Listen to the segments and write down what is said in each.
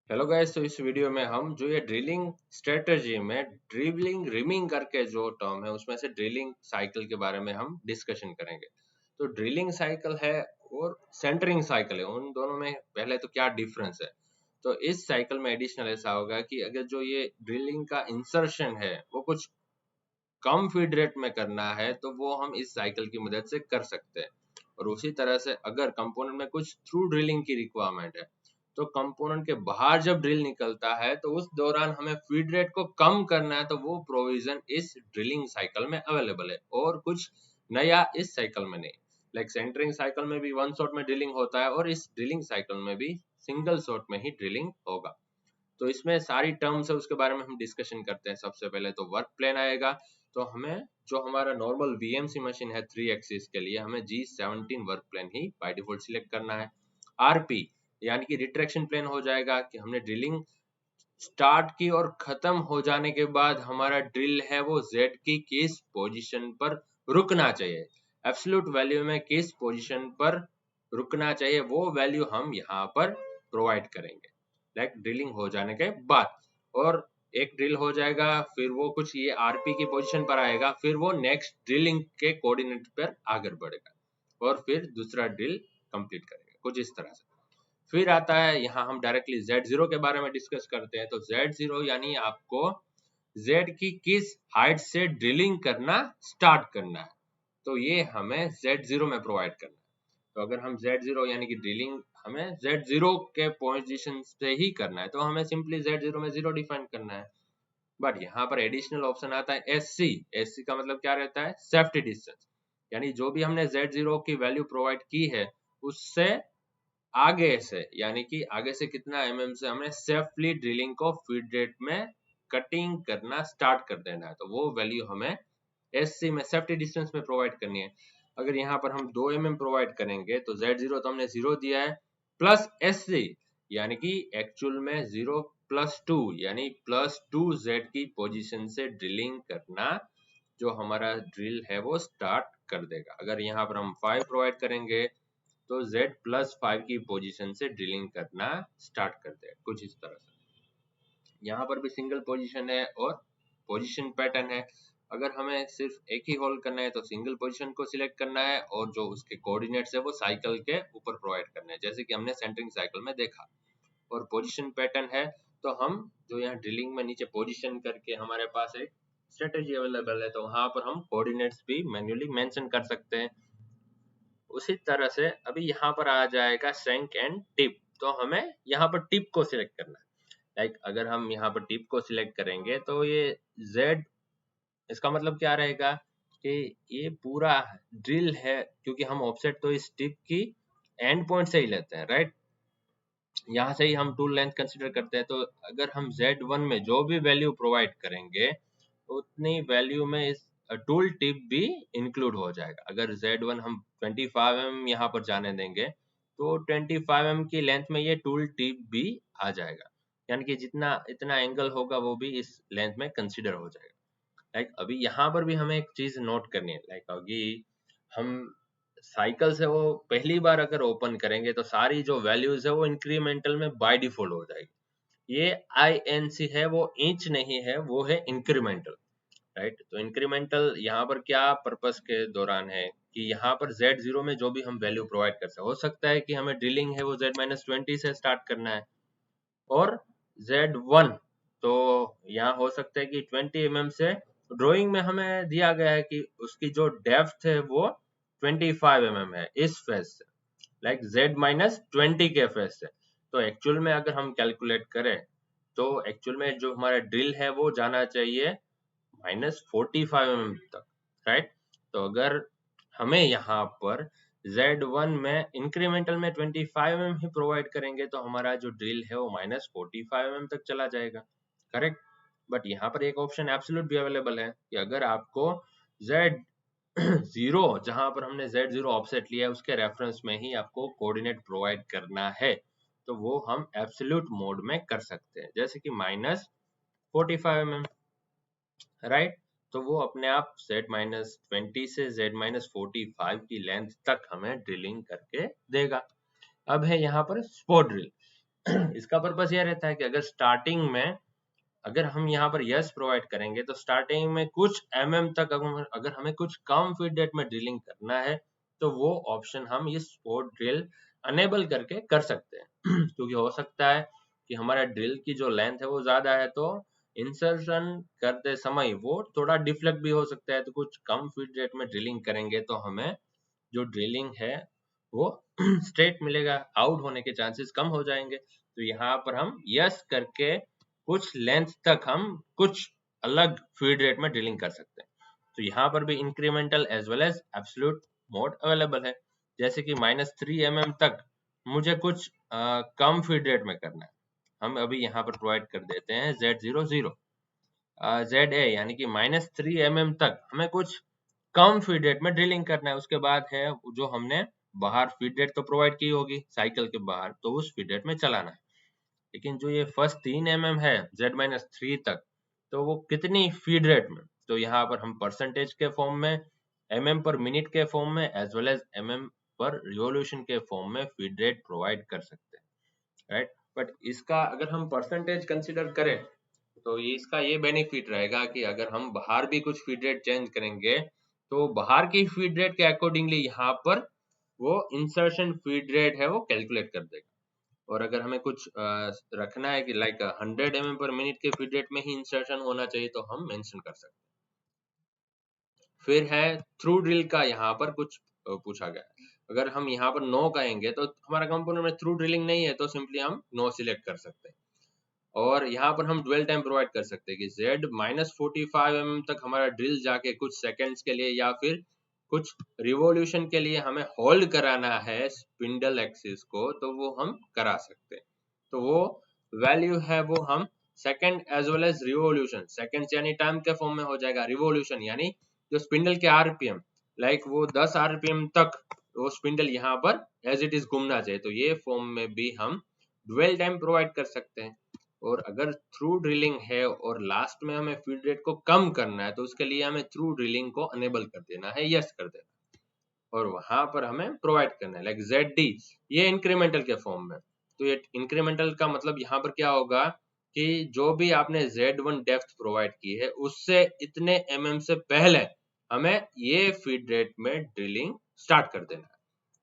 Hello guys, तो इस video में हम जो ये ड्रिलिंग स्ट्रेटजी में ड्रिलिंग रिमिंग करके जो टर्म है उसमें से ड्रिलिंग साइकिल के बारे में हम डिस्कशन करेंगे। तो ड्रिलिंग साइकिल है और सेंटरिंग साइकिल है, उन दोनों में पहले तो क्या डिफरेंस है। तो इस साइकिल में एडिशनल ऐसा होगा कि अगर जो ये ड्रिलिंग का इंसर्शन है वो कुछ कम फीड रेट में करना है तो वो हम इस साइकिल की मदद से कर सकते हैं। और उसी तरह से अगर कंपोनेंट में कुछ थ्रू ड्रिलिंग की रिक्वायरमेंट है तो कंपोनेंट के बाहर जब ड्रिल निकलता है तो उस दौरान हमें फीड रेट को कम करना है, तो वो प्रोविजन इस ड्रिलिंग साइकिल में अवेलेबल है और कुछ नया इस साइकिल में नहीं। लाइक सेंटरिंग साइकिल में भी वन शॉट में ड्रिलिंग होता है और इस ड्रिलिंग साइकिल में भी सिंगल शॉट में ही ड्रिलिंग होगा। तो इसमें सारी टर्म्स है उसके बारे में हम डिस्कशन करते हैं। सबसे पहले तो वर्क प्लेन आएगा। तो हमें जो हमारा नॉर्मल वीएमसी मशीन है 3 एक्सिस के लिए हमें G17 वर्क प्लेन ही बाय डिफॉल्ट सिलेक्ट करना है। आरपी यानी कि रिट्रैक्शन प्लेन हो जाएगा कि हमने ड्रिलिंग स्टार्ट की और खत्म हो जाने के बाद हमारा ड्रिल है वो Z की किस पोजीशन पर रुकना चाहिए, एब्सोल्यूट वैल्यू में किस पोजीशन पर रुकना चाहिए, वो वैल्यू हम यहाँ पर प्रोवाइड करेंगे लाइक ड्रिलिंग हो जाने के बाद। और एक ड्रिल हो जाएगा, फिर वो कुछ ये आरपी की पोजीशन पर आएगा, फिर वो नेक्स्ट ड्रिलिंग के कोऑर्डिनेट पर आगे बढ़ेगा और फिर दूसरा ड्रिल कंप्लीट करेगा, कुछ इस तरह से। फिर आता है यहाँ हम डायरेक्टली Z0 के बारे में डिस्कस करते हैं। तो Z0 यानी आपको Z की किस हाइट से ड्रिलिंग करना स्टार्ट करना है, तो ये हमें Z0 में प्रोवाइड करना है। तो अगर हम Z0 यानी कि ड्रिलिंग हमें Z0 के पोजीशन से ही करना है तो हमें सिंपली Z0 में 0 डिफाइन करना है। बट यहाँ पर एडिशनल ऑप्शन आता है SC। SC का मतलब क्या रहता है, सेफ्टी डिस्टेंस, यानी जो भी हमने Z0 की वैल्यू प्रोवाइड की है उससे आगे से, यानी कि आगे से कितना से हमें सेफली ड्रिलिंग को फीड रेट में कटिंग करना स्टार्ट कर देना है, तो वो वैल्यू हमें SC में सेफ्टी डिस्टेंस में प्रोवाइड करनी है। अगर यहाँ पर हम 2 प्रोवाइड करेंगे तो Z0 तो हमने 0 दिया है प्लस SC यानी कि एक्चुअल में 0 प्लस 2 यानी प्लस 2 Z की पोजीशन से ड्रिलिंग करना जो हमारा ड्रिल है वो स्टार्ट कर देगा। अगर यहाँ पर हम 5 प्रोवाइड करेंगे तो Z+5 की पोजीशन से ड्रिलिंग करना स्टार्ट कर देगा, कुछ इस तरह से। यहाँ पर भी सिंगल पोजीशन है और पोजीशन पैटर्न है। अगर हमें सिर्फ एक ही होल्ड करना है तो सिंगल पोजीशन को सिलेक्ट करना है और जो उसके कोऑर्डिनेट्स है वो साइकिल के ऊपर प्रोवाइड करना है, जैसे कि हमने सेंटरिंग साइकिल में देखा। और पोजीशन पैटर्न है तो हम जो यहाँ ड्रिलिंग में नीचे पोजीशन करके हमारे पास एक स्ट्रेटेजी अवेलेबल है, तो वहां पर हम कोऑर्डिनेट्स भी मैन्युअली मेंशन कर सकते हैं। उसी तरह से अभी यहाँ पर आ जाएगा सेंक एंड टिप। तो हमें यहाँ पर टिप को सिलेक्ट करना है। लाइक अगर हम यहाँ पर टिप को सिलेक्ट करेंगे तो ये Z, इसका मतलब क्या रहेगा कि ये पूरा ड्रिल है, क्योंकि हम ऑफसेट तो इस टिप की एंड पॉइंट से ही लेते हैं, राइट। यहाँ से ही हम टूल लेंथ कंसिडर करते हैं। तो अगर हम Z1 में जो भी वैल्यू प्रोवाइड करेंगे उतनी वैल्यू में इस टूल टिप भी इंक्लूड हो जाएगा। अगर Z1 हम 25 mm यहाँ पर जाने देंगे तो 25 mm की लेंथ में ये टूल टिप भी आ जाएगा, यानी कि जितना इतना एंगल होगा वो भी इस लेंथ में कंसिडर हो जाएगा। लाइक अभी यहाँ पर भी हमें एक चीज नोट करनी है। लाइक अभी हम साइकिल से वो पहली बार अगर ओपन करेंगे तो सारी जो वैल्यूज है वो इंक्रीमेंटल में बाय डिफॉल्ट हो जाएगी। ये INC है वो इंच नहीं है, वो है इंक्रीमेंटल, राइट। तो इंक्रीमेंटल यहाँ पर क्या पर्पस के दौरान है कि यहाँ पर Z0 में जो भी हम वैल्यू प्रोवाइड कर सकते, हो सकता है कि हमें ड्रिलिंग है वो Z-20 से स्टार्ट करना है और Z1 तो यहाँ हो सकता है कि 20 mm से। ड्राइंग में हमें दिया गया है कि उसकी जो डेप्थ है वो 25 mm है इस फेज से, लाइक Z-20 के फेज से। तो एक्चुअल में अगर हम कैलकुलेट करें तो एक्चुअल में जो हमारा ड्रिल है वो जाना चाहिए -45 mm तक, राइट। तो अगर हमें यहाँ पर Z1 में इंक्रीमेंटल में 25 mm ही प्रोवाइड करेंगे तो हमारा जो ड्रिल है वो -45 mm तक चला जाएगा, करेक्ट। बट यहाँ पर एक ऑप्शन एब्सोल्यूट भी अवेलेबल है कि अगर आपको Z0 जहां पर हमने Z0 ऑफसेट लिया है उसके रेफरेंस में ही आपको कोऑर्डिनेट प्रोवाइड करना है तो वो हम एब्सोल्यूट मोड में कर सकते हैं, जैसे कि -45 mm, राइट। तो वो अपने आप Z-20 से Z-45 की लेंथ तक हमें ड्रिलिंग करके देगा। अब है यहाँ पर स्पॉट ड्रिल। इसका पर्पस यह रहता है कि अगर स्टार्टिंग में अगर हम यहाँ पर यस प्रोवाइड करेंगे तो स्टार्टिंग में कुछ तक अगर हमें कुछ कम फीड रेट में ड्रिलिंग करना है तो वो ऑप्शन हम ये स्पॉट ड्रिल अनेबल करके कर सकते हैं क्योंकि हो सकता है कि हमारा ड्रिल की जो लेंथ है वो ज्यादा है तो इंसर्शन करते समय वो थोड़ा डिफ्लेक्ट भी हो सकता है, तो कुछ कम फीड रेट में ड्रिलिंग करेंगे तो हमें जो ड्रिलिंग है वो स्ट्रेट मिलेगा, आउट होने के चांसेस कम हो जाएंगे। तो यहाँ पर हम यस करके कुछ लेंथ तक हम कुछ अलग फीड रेट में ड्रिलिंग कर सकते हैं। तो यहाँ पर भी incremental as well as absolute mode available है। जैसे कि -3 mm तक मुझे कुछ कम फीड रेट में करना है, हम अभी यहाँ पर प्रोवाइड कर देते हैं Z00 ZA यानी कि -3 mm तक हमें कुछ कम फीड रेट में ड्रिलिंग करना है। उसके बाद है जो हमने बाहर फीड रेट तो प्रोवाइड की होगी साइकिल के बाहर, तो उस फीड रेट में चलाना है। लेकिन जो ये फर्स्ट 3 mm है Z-3 तक, तो वो कितनी फीड रेट में, तो यहाँ पर हम परसेंटेज के फॉर्म में, mm/मिनट के फॉर्म में एज वेल एज mm/रिवॉल्यूशन के फॉर्म में फीड रेट प्रोवाइड कर सकते हैं, राइट। बट इसका अगर हम परसेंटेज कंसिडर करें तो ये इसका ये बेनिफिट रहेगा कि अगर हम बाहर भी कुछ फीड रेट चेंज करेंगे तो बाहर की फीड रेट के अकॉर्डिंगली यहाँ पर वो इंसर्शन फीड रेट है वो कैलकुलेट कर देगा। और अगर हमें कुछ रखना है कि लाइक 100 mm/मिनट के फीड रेट में ही इंसर्शन होना चाहिए तो हम मेंशन कर सकते हैं। फिर है थ्रू ड्रिल का यहाँ पर कुछ पूछा गया है। अगर हम यहाँ पर नो कहेंगे तो हमारा कंपोनेंट में थ्रू ड्रिलिंग नहीं है तो सिंपली हम नो सिलेक्ट कर सकते हैं। और यहाँ पर हम ड्वेल टाइम प्रोवाइड कर सकते हैं कि Z-45 mm तक हमारा ड्रिल जाके कुछ सेकंड्स के लिए या फिर कुछ रिवॉल्यूशन के लिए हमें होल्ड कराना है स्पिंडल एक्सिस को, तो वो हम करा सकते हैं। तो वो वैल्यू है वो हम second as well as revolution, seconds यानी टाइम के फॉर्म में हो जाएगा, रिवॉल्यूशन यानी जो स्पिंडल के आरपीएम, लाइक वो 10 आरपीएम तक वो स्पिंडल यहाँ पर एज इट इज घूमना चाहिए, तो ये फॉर्म में भी हम ड्वेल टाइम प्रोवाइड कर सकते हैं। और अगर थ्रू ड्रिलिंग है और लास्ट में हमें फीड रेट को कम करना है तो उसके लिए हमें थ्रू ड्रिलिंग को अनेबल कर देना है, यस कर देना है, और वहां पर हमें प्रोवाइड करना है लाइक ZD, ये इंक्रीमेंटल के फॉर्म में। तो ये इंक्रीमेंटल का मतलब यहाँ पर क्या होगा कि जो भी आपने Z1 डेप्थ प्रोवाइड की है उससे इतने से पहले हमें ये फीड रेट में ड्रिलिंग स्टार्ट कर देना है।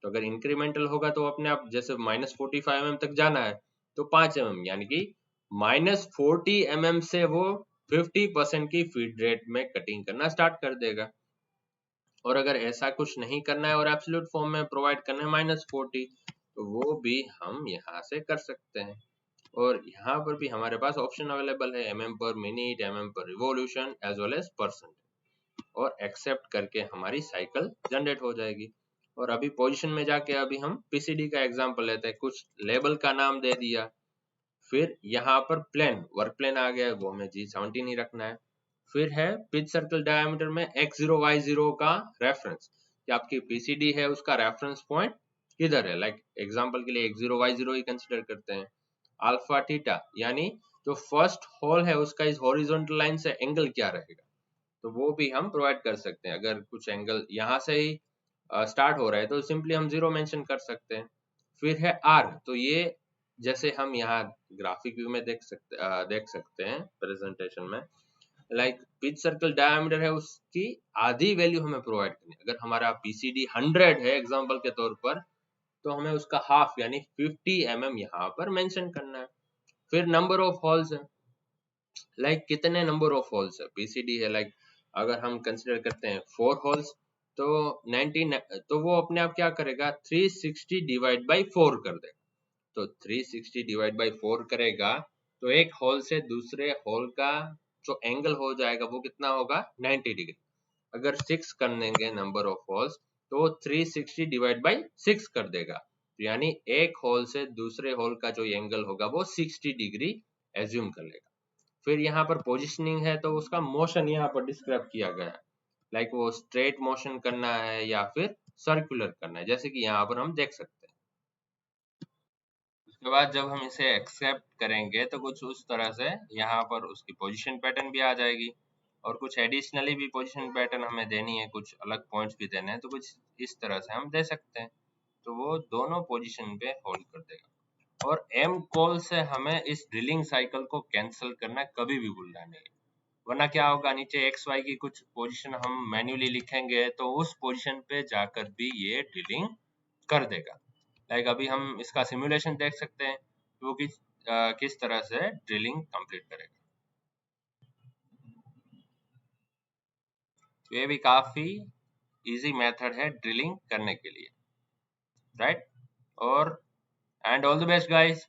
तो अगर इंक्रीमेंटल होगा तो अपने आप जैसे -45 mm तक जाना है तो 5 mm यानी कि -40 mm से वो 50% की फीड रेट में कटिंग करना स्टार्ट कर देगा। और अगर ऐसा कुछ नहीं करना है और एब्सोल्यूट फॉर्म में प्रोवाइड करना है -40, तो वो भी हम यहाँ से कर सकते हैं। और यहाँ पर भी हमारे पास ऑप्शन अवेलेबल है mm/मिनट, mm/रिवॉल्यूशन एज वेल एज परसेंट, और एक्सेप्ट करके हमारी साइकिल जनरेट हो जाएगी। और अभी पोजीशन में जाके अभी हम पीसीडी का एग्जांपल लेते हैं, कुछ लेबल का नाम दे दिया, फिर यहाँ पर प्लेन वर्क प्लेन आ गया, वो हमें G17 ही रखना है। फिर है पिच सर्कल डायमीटर में x0 y0 का रेफरेंस, कि आपकी पीसीडी है उसका रेफरेंस पॉइंट किधर है, लाइक एग्जांपल के लिए x0 y0 ही कंसीडर करते हैं। अल्फा थीटा यानी जो फर्स्ट होल है उसका इस हॉरिजॉन्टल लाइन से एंगल क्या रहेगा, तो वो भी हम प्रोवाइड कर सकते हैं। अगर कुछ एंगल यहाँ से ही स्टार्ट हो रहा है तो सिंपली हम 0 मेंशन कर सकते हैं। फिर है आर, तो ये जैसे हम यहाँ ग्राफिक व्यू में देख सकते हैं प्रेजेंटेशन में, लाइक पिच सर्कल डायमीटर है उसकी आधी वैल्यू हमें प्रोवाइड करनी है। अगर हमारा पीसीडी 100 है एग्जांपल के तौर पर, तो हमें उसका हाफ यानी 50 यहाँ पर मेंशन करना है। फिर नंबर ऑफ होल्स है, लाइक कितने नंबर ऑफ होल्स है, पीसीडी है लाइक अगर हम कंसिडर करते हैं 4 होल्स, तो 19, तो वो अपने आप क्या करेगा 360 डिवाइड बाई 4 कर देगा। तो 360 डिवाइड बाई 4 करेगा तो एक होल से दूसरे होल का जो एंगल हो जाएगा वो कितना होगा 90 डिग्री। अगर 6 कर देंगे नंबर ऑफ होल्स तो 360 डिवाइड बाई 6 कर देगा, तो यानी एक होल से दूसरे होल का जो एंगल होगा वो 60 डिग्री एज्यूम कर लेगा। फिर यहाँ पर पोजिशनिंग है तो उसका मोशन यहाँ पर डिस्क्राइब किया गया है, लाइक वो स्ट्रेट मोशन करना है या फिर सर्कुलर करना है, जैसे कि यहाँ पर हम देख सकते हैं। उसके बाद जब हम इसे एक्सेप्ट करेंगे तो कुछ उस तरह से यहाँ पर उसकी पोजीशन पैटर्न भी आ जाएगी, और कुछ एडिशनली भी पोजीशन पैटर्न हमें देनी है, कुछ अलग पॉइंट्स भी देने हैं, तो कुछ इस तरह से हम दे सकते हैं, तो वो दोनों पोजीशन पे होल्ड कर देगा। और एम कॉल से हमें इस ड्रिलिंग साइकिल को कैंसिल करना है, कभी भी भूलना नहीं। वरना क्या होगा, नीचे एक्स वाई की कुछ पोजीशन हम मैन्युअली लिखेंगे तो उस पोजीशन पे जाकर भी ये ड्रिलिंग कर देगा। लाइक अभी हम इसका सिमुलेशन देख सकते हैं वो किस तरह से ड्रिलिंग कंप्लीट करेगा। तो ये भी काफी इजी मेथड है ड्रिलिंग करने के लिए, राइट। और and all the best guys.